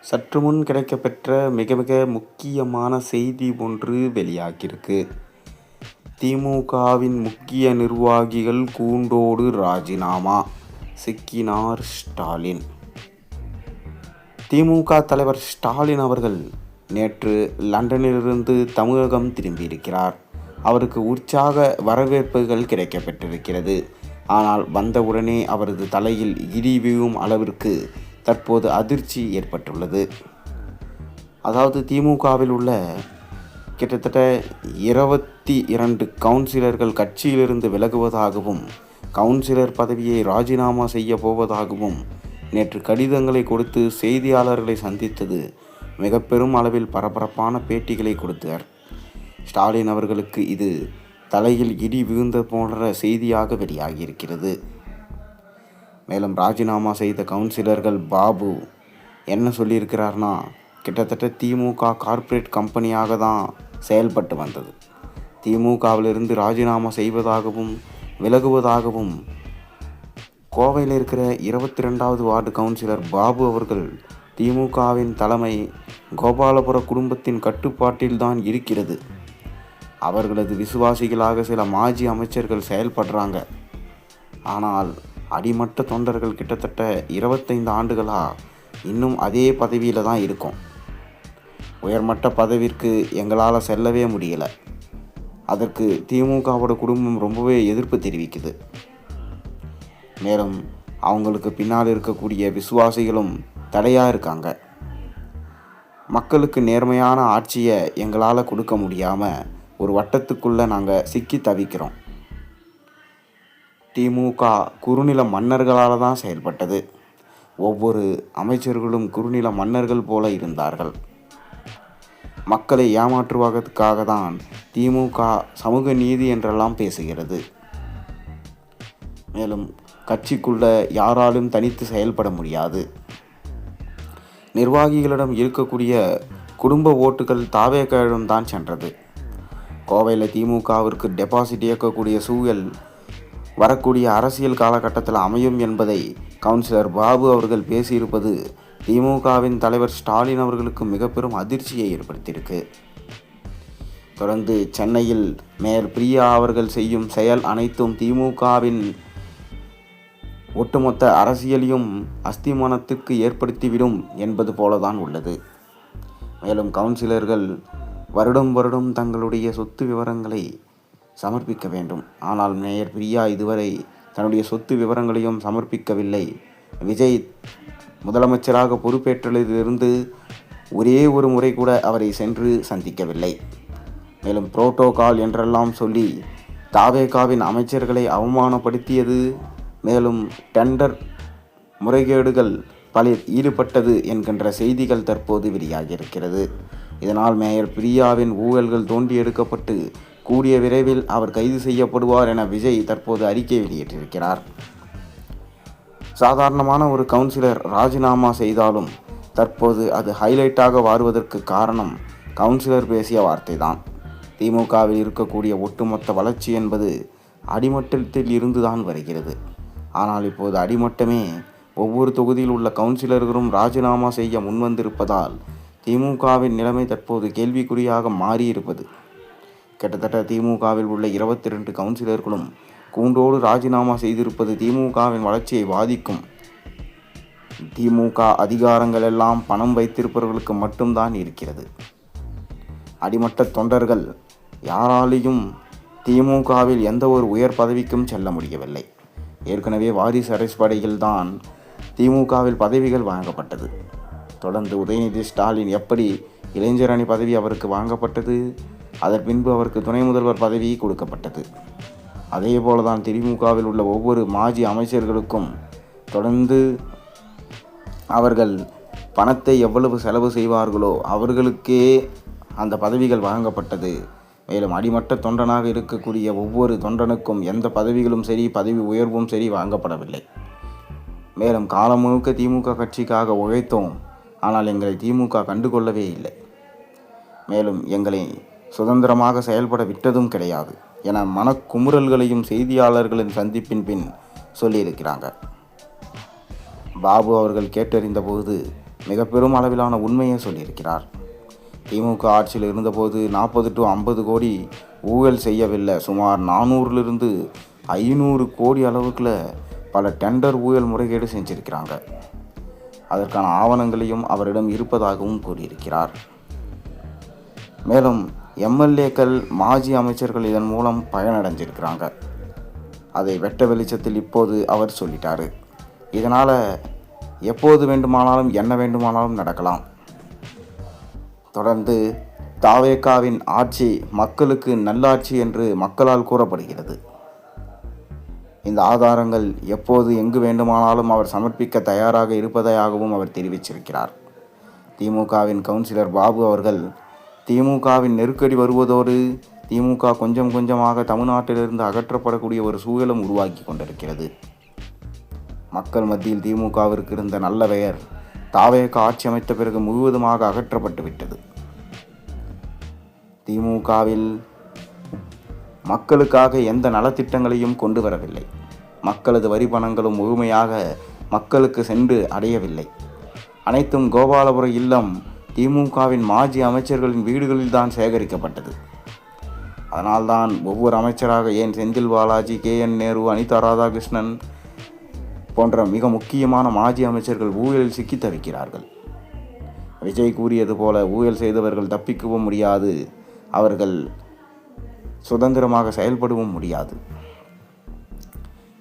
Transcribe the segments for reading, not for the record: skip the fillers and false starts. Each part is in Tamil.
சற்று முன் கிடைக்கப்பெற்ற மிக மிக முக்கியமான செய்தி ஒன்று வெளியாகியிருக்கு. திமுகவின் முக்கிய நிர்வாகிகள் கூண்டோடு ராஜினாமா, சிக்கினார் ஸ்டாலின். திமுக தலைவர் ஸ்டாலின் அவர்கள் நேற்று லண்டனிலிருந்து தமிழகம் திரும்பியிருக்கிறார். அவருக்கு உற்சாக வரவேற்புகள் கிடைக்கப்பெற்றிருக்கிறது. ஆனால் வந்தவுடனே அவரது தலையில் இடி விழும் அளவிற்கு தற்போது அதிர்ச்சி ஏற்பட்டுள்ளது. அதாவது திமுகவில் உள்ள கிட்டத்தட்ட 22 கவுன்சிலர்கள் கட்சியிலிருந்து விலகுவதாகவும் கவுன்சிலர் பதவியை ராஜினாமா செய்ய போவதாகவும் நேற்று கடிதங்களை கொடுத்து செய்தியாளர்களை சந்தித்தது மிக பெரும் அளவில் பரபரப்பான பேட்டிகளை கொடுத்தார். ஸ்டாலின் அவர்களுக்கு இது தலையில் இடி விழுந்த போன்ற செய்தியாக வெளியாகியிருக்கிறது. மேலும் ராஜினாமா செய்த கவுன்சிலர்கள் பாபு என்ன சொல்லியிருக்கிறார்னா, கிட்டத்தட்ட திமுக கார்ப்பரேட் கம்பெனியாக தான் செயல்பட்டு வந்தது. திமுகவிலிருந்து ராஜினாமா செய்வதாகவும் விலகுவதாகவும் கோவையில் இருக்கிற 22வது வார்டு கவுன்சிலர் பாபு அவர்கள் திமுகவின் தலைமை கோபாலபுர குடும்பத்தின் கட்டுப்பாட்டில்தான் இருக்கிறது. அவர்களது விசுவாசிகளாக சில மாஜி அமைச்சர்கள் செயல்படுறாங்க. ஆனால் அடிமட்ட தொண்டர்கள் கிட்டத்தட்ட 25 ஆண்டுகளாக இன்னும் அதே பதவியில் தான் இருக்கும். உயர்மட்ட பதவிற்கு எங்களால் செல்லவே முடியலை. அதற்கு திமுகவோட குடும்பம் ரொம்பவே எதிர்ப்பு தெரிவிக்குது. மேலும் அவங்களுக்கு பின்னால் இருக்கக்கூடிய விசுவாசிகளும் தடையாக இருக்காங்க. மக்களுக்கு நேர்மையான ஆட்சியை எங்களால் கொடுக்க முடியாமல் ஒரு வட்டத்துக்குள்ளே நாங்கள் சிக்கி தவிக்கிறோம். திமுக குறுநில மன்னர்களால் தான் செயல்பட்டது. ஒவ்வொரு அமைச்சர்களும் குறுநில மன்னர்கள் போல இருந்தார்கள். மக்களை ஏமாற்றுவதற்காக தான் திமுக சமூக நீதி என்றெல்லாம் பேசுகிறது. மேலும் கட்சிக்குள்ள யாராலும் தனித்து செயல்பட முடியாது. நிர்வாகிகளிடம் இருக்கக்கூடிய குடும்ப ஓட்டுகள் தாவேக்காவிடம் தான் சென்றது. கோவையில் திமுகவிற்கு டெபாசிட் இயக்கக்கூடிய சூழல் வரக்கூடிய அரசியல் காலகட்டத்தில் அமையும் என்பதை கவுன்சிலர் பாபு அவர்கள் பேசியிருப்பது திமுகவின் தலைவர் ஸ்டாலின் அவர்களுக்கு மிக பெரும் அதிர்ச்சியை ஏற்படுத்தியிருக்கு. தொடர்ந்து சென்னையில் மேயர் பிரியா அவர்கள் செய்யும் செயல் அனைத்தும் திமுகவின் ஒட்டுமொத்த அரசியலையும் அஸ்திமானத்திற்கு ஏற்படுத்திவிடும் என்பது போலதான் உள்ளது. மேலும் கவுன்சிலர்கள் வருடம் தங்களுடைய சொத்து விவரங்களை சமர்ப்பிக்க வேண்டும். ஆனால் மேயர் பிரியா இதுவரை தன்னுடைய சொத்து விவரங்களையும் சமர்ப்பிக்கவில்லை. விஜய் முதலமைச்சராக பொறுப்பேற்றதிலிருந்து ஒரே ஒரு முறை கூட அவரை சென்று சந்திக்கவில்லை. மேலும் புரோட்டோகால் என்றெல்லாம் சொல்லி தாவேகாவின் அமைச்சர்களை அவமானப்படுத்தியது, மேலும் டெண்டர் முறைகேடுகள் பலர் ஈடுபட்டது என்கின்ற செய்திகள் தற்போது வெளியாகியிருக்கிறது. இதனால் மேயர் பிரியாவின் ஊழல்கள் தோண்டி எடுக்கப்பட்டு கூடிய விரைவில் அவர் கைது செய்யப்படுவார் என விஜய் தற்போது அறிக்கை வெளியிட்டிருக்கிறார். சாதாரணமான ஒரு கவுன்சிலர் ராஜினாமா செய்தாலும் தற்போது அது ஹைலைட்டாக மாறுவதற்கு காரணம் கவுன்சிலர் பேசிய வார்த்தை தான். திமுகவில் இருக்கக்கூடிய ஒட்டுமொத்த வளர்ச்சி என்பது அடிமட்டத்தில் இருந்துதான் வருகிறது. ஆனால் இப்போது அடிமட்டமே ஒவ்வொரு தொகுதியில் உள்ள கவுன்சிலர்களும் ராஜினாமா செய்ய முன்வந்திருப்பதால் திமுகவின் நிலைமை தற்போது கேள்விக்குறியாக மாறியிருப்பது. கிட்டத்தட்ட திமுகவில் உள்ள 22 கவுன்சிலர்களும் கூண்டோடு ராஜினாமா செய்திருப்பது திமுகவின் வளர்ச்சியை பாதிக்கும். திமுக அதிகாரங்கள் எல்லாம் பணம் வைத்திருப்பவர்களுக்கு மட்டும்தான் இருக்கிறது. அடிமட்ட தொண்டர்கள் யாராலையும் திமுகவில் எந்த ஒரு உயர் பதவிக்கும் செல்ல முடியவில்லை. ஏற்கனவே வாரிசு அடிப்படையில் தான் திமுகவில் பதவிகள் வழங்கப்பட்டது. தொடர்ந்து உதயநிதி ஸ்டாலின் எப்படி இளைஞர் அணி பதவி அவருக்கு வழங்கப்பட்டது, அதன் பின்பு அவருக்கு துணை முதல்வர் பதவி கொடுக்கப்பட்டது. அதே போல தான் திமுகவில் உள்ள ஒவ்வொரு மாஜி அமைச்சர்களுக்கும் தொடர்ந்து அவர்கள் பணத்தை எவ்வளவு செலவு செய்வார்களோ அவர்களுக்கே அந்த பதவிகள் வழங்கப்பட்டது. மேலும் அடிமட்ட தொண்டனாக இருக்கக்கூடிய ஒவ்வொரு தொண்டனுக்கும் எந்த பதவிகளும் சரி, பதவி உயர்வும் சரி வழங்கப்படவில்லை. மேலும் காலம் முழுக்க திமுக கட்சிக்காக உழைத்தோம், ஆனால் எங்களை திமுக கண்டுகொள்ளவே இல்லை. மேலும் எங்களை சுதந்திரமாக செயல்பட விட்டதும் கிடையாது என மனக்குமுறல்களையும் செய்தியாளர்களின் சந்திப்பின் பின் சொல்லியிருக்கிறாங்க. பாபு அவர்கள் கேட்டறிந்த போது மிக பெரும் அளவிலான உண்மையை சொல்லியிருக்கிறார். திமுக ஆட்சியில் இருந்தபோது 40 to 50 கோடி ஊழல் செய்யவில்லை, சுமார் 400லிருந்து 500 கோடி அளவுக்குள்ள பல டெண்டர் ஊழல் முறைகேடு செஞ்சிருக்கிறாங்க. அதற்கான ஆவணங்களையும் அவரிடம் இருப்பதாகவும் கூறியிருக்கிறார். மேலும் எம்எல்ஏக்கள், மாஜி அமைச்சர்கள் இதன் மூலம் பயனடைஞ்சிருக்கிறாங்க. அதை வெட்ட வெளிச்சத்தில் இப்போது அவர் சொல்லிட்டாரு. இதனால் எப்போது வேண்டுமானாலும் என்ன வேண்டுமானாலும் நடக்கலாம். தொடர்ந்து தாவேகாவின் ஆட்சி மக்களுக்கு நல்லாட்சி என்று மக்களால் கூறப்படுகிறது. இந்த ஆதாரங்கள் எப்போது எங்கு வேண்டுமானாலும் அவர் சமர்ப்பிக்க தயாராக இருப்பதாகவும் அவர் தெரிவிச்சிருக்கிறார். திமுகவின் கவுன்சிலர் பாபு அவர்கள் திமுகவின் நெருக்கடி வருவதோடு திமுக கொஞ்சம் கொஞ்சமாக தமிழ்நாட்டிலிருந்து அகற்றப்படக்கூடிய ஒரு சூழலும் உருவாக்கி கொண்டிருக்கிறது. மக்கள் மத்தியில் திமுகவிற்கு இருந்த நல்ல பெயர் தாவேகா ஆட்சி அமைத்த பிறகு முழுவதுமாக அகற்றப்பட்டு விட்டது. திமுகவில் மக்களுக்காக எந்த நலத்திட்டங்களையும் கொண்டு வரவில்லை. மக்களது வரி பணங்களும் முழுமையாக மக்களுக்கு சென்று அடையவில்லை. அனைத்தும் கோபாலபுர இல்லம் திமுகவின் மாஜி அமைச்சர்களின் வீடுகளில் தான் சேகரிக்கப்பட்டது. அதனால்தான் ஒவ்வொரு அமைச்சராக ஏன் செந்தில் பாலாஜி, KN நேரு, அனிதா ராதாகிருஷ்ணன் போன்ற மிக முக்கியமான மாஜி அமைச்சர்கள் ஊழலில் சிக்கி தவிக்கிறார்கள். விஜய் கூறியது போல ஊழல் செய்தவர்கள் தப்பிக்கவும் முடியாது, அவர்கள் சுதந்திரமாக செயல்படவும் முடியாது.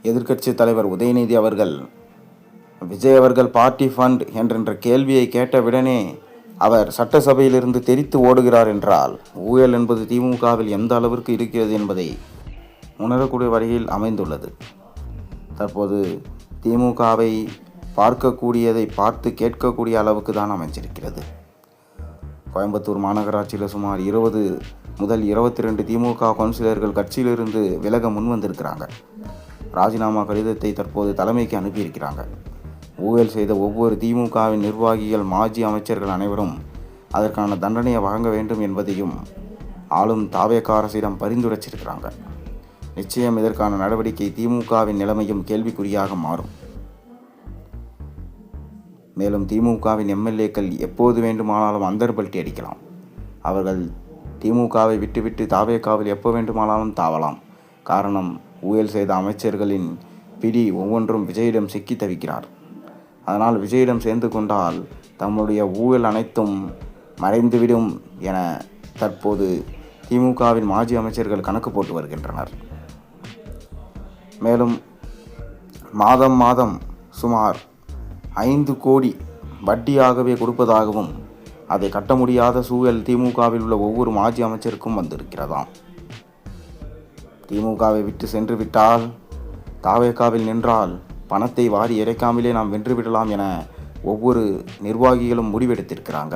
எதிர்க்கட்சி தலைவர் உதயநிதி அவர்கள் விஜய் அவர்கள் பார்ட்டி ஃபண்ட் என்ற கேள்வியை கேட்டவுடனே அவர் சட்டசபையிலிருந்து தெரித்து ஓடுகிறார் என்றால் ஊழல் என்பது திமுகவில் எந்த அளவிற்கு இருக்கிறது என்பதை உணரக்கூடிய வகையில் அமைந்துள்ளது. தற்போது திமுகவை பார்க்கக்கூடியதை பார்த்து கேட்கக்கூடிய அளவுக்கு தான் அமைஞ்சிருக்கிறது. கோயம்புத்தூர் மாநகராட்சியில் சுமார் 20 முதல் 22 திமுக கவுன்சிலர்கள் கட்சியிலிருந்து விலக முன்வந்திருக்கிறாங்க. ராஜினாமா கடிதத்தை தற்போது தலைமைக்கு அனுப்பியிருக்கிறாங்க. ஊழல் செய்த ஒவ்வொரு திமுகவின் நிர்வாகிகள், மாஜி அமைச்சர்கள் அனைவரும் அதற்கான தண்டனையை வழங்க வேண்டும் என்பதையும் ஆளும் தாவேகா அரசிடம் பரிந்துரைச்சிருக்கிறாங்க. நிச்சயம் இதற்கான நடவடிக்கை திமுகவின் நிலைமையும் கேள்விக்குறியாக மாறும். மேலும் திமுகவின் எம்எல்ஏக்கள் எப்போது வேண்டுமானாலும் அந்தர்பல்ட்டி அடிக்கலாம். அவர்கள் திமுகவை விட்டுவிட்டு தாவேகாவில் எப்போ வேண்டுமானாலும் தாவலாம். காரணம், ஊழல் செய்த அமைச்சர்களின் பிடி ஒவ்வொன்றும் விஜயிடம் சிக்கி தவிக்கிறார். அதனால் விஜயிடம் சேர்ந்து கொண்டால் தம்முடைய ஊழல் அனைத்தும் மறைந்துவிடும் என தற்போது திமுகவின் மாஜி அமைச்சர்கள் கணக்கு போட்டு வருகின்றனர். மேலும் மாதம் மாதம் சுமார் 5 கோடி வட்டியாகவே கொடுப்பதாகவும் அதை கட்ட முடியாத சூழல் திமுகவில் உள்ள ஒவ்வொரு மாஜி அமைச்சருக்கும் வந்திருக்கிறதாம். திமுகவை விட்டு சென்று விட்டால், தாவேகாவில் நின்றால் பணத்தை வாரி இறைக்காமலே நாம் வென்றுவிடலாம் என ஒவ்வொரு நிர்வாகிகளும் முடிவெடுத்திருக்கிறாங்க.